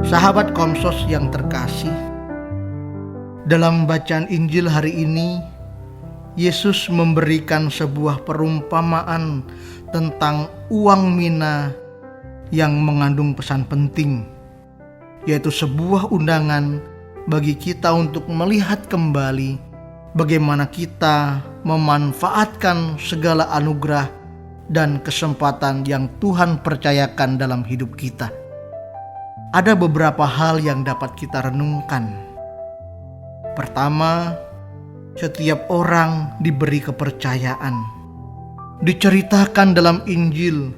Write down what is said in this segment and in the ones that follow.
Sahabat Komsos yang terkasih, dalam bacaan Injil hari ini, Yesus memberikan sebuah perumpamaan tentang uang mina yang mengandung pesan penting, yaitu sebuah undangan bagi kita untuk melihat kembali bagaimana kita memanfaatkan segala anugerah dan kesempatan yang Tuhan percayakan dalam hidup kita. Ada beberapa hal yang dapat kita renungkan. Pertama, setiap orang diberi kepercayaan. Diceritakan dalam Injil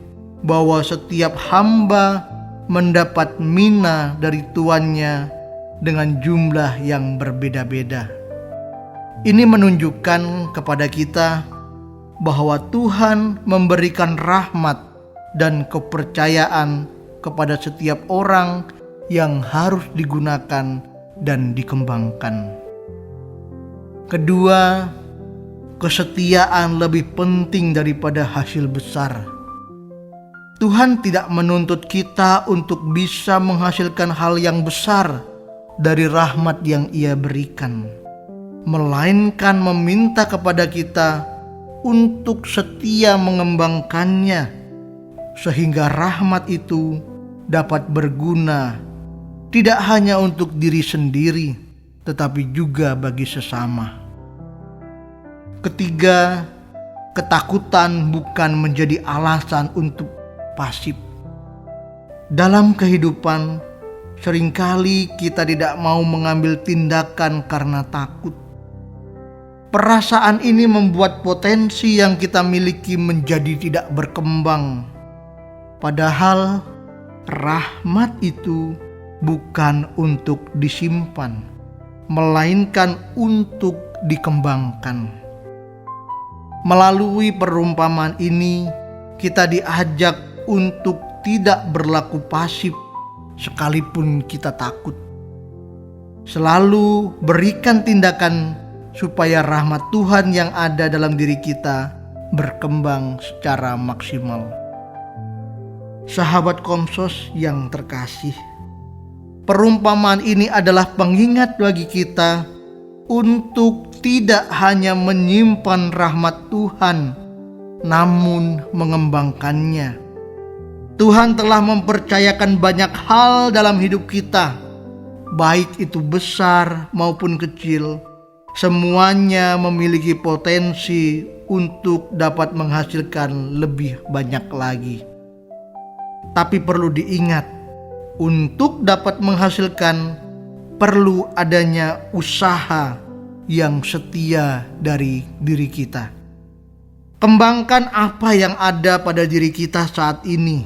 bahwa setiap hamba mendapat mina dari tuannya dengan jumlah yang berbeda-beda. Ini menunjukkan kepada kita bahwa Tuhan memberikan rahmat dan kepercayaan kepada setiap orang yang harus digunakan dan dikembangkan. Kedua, kesetiaan lebih penting daripada hasil besar. Tuhan tidak menuntut kita untuk bisa menghasilkan hal yang besar dari rahmat yang Ia berikan, melainkan meminta kepada kita untuk setia mengembangkannya, sehingga rahmat itu dapat berguna tidak hanya untuk diri sendiri, tetapi juga bagi sesama. Ketiga, ketakutan bukan menjadi alasan untuk pasif. Dalam kehidupan, seringkali kita tidak mau mengambil tindakan karena takut. Perasaan ini membuat potensi yang kita miliki menjadi tidak berkembang. Padahal rahmat itu bukan untuk disimpan, melainkan untuk dikembangkan. Melalui perumpamaan ini, kita diajak untuk tidak berlaku pasif sekalipun kita takut. Selalu berikan tindakan supaya rahmat Tuhan yang ada dalam diri kita berkembang secara maksimal. Sahabat Komsos yang terkasih, perumpamaan ini adalah pengingat bagi kita untuk tidak hanya menyimpan rahmat Tuhan, namun mengembangkannya. Tuhan telah mempercayakan banyak hal dalam hidup kita, baik itu besar maupun kecil. Semuanya memiliki potensi untuk dapat menghasilkan lebih banyak lagi. Tapi perlu diingat, untuk dapat menghasilkan perlu adanya usaha yang setia dari diri kita. Kembangkan apa yang ada pada diri kita saat ini.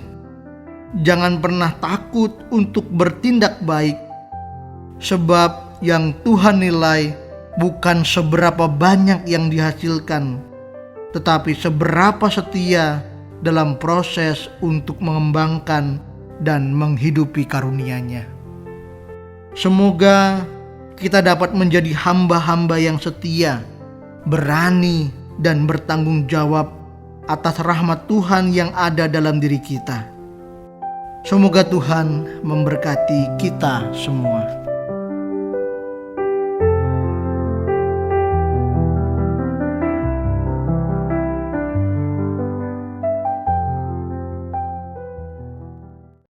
Jangan pernah takut untuk bertindak baik, sebab yang Tuhan nilai bukan seberapa banyak yang dihasilkan, tetapi seberapa setia dalam proses untuk mengembangkan dan menghidupi karunia-Nya. Semoga kita dapat menjadi hamba-hamba yang setia, berani, dan bertanggung jawab atas rahmat Tuhan yang ada dalam diri kita. Semoga Tuhan memberkati kita semua.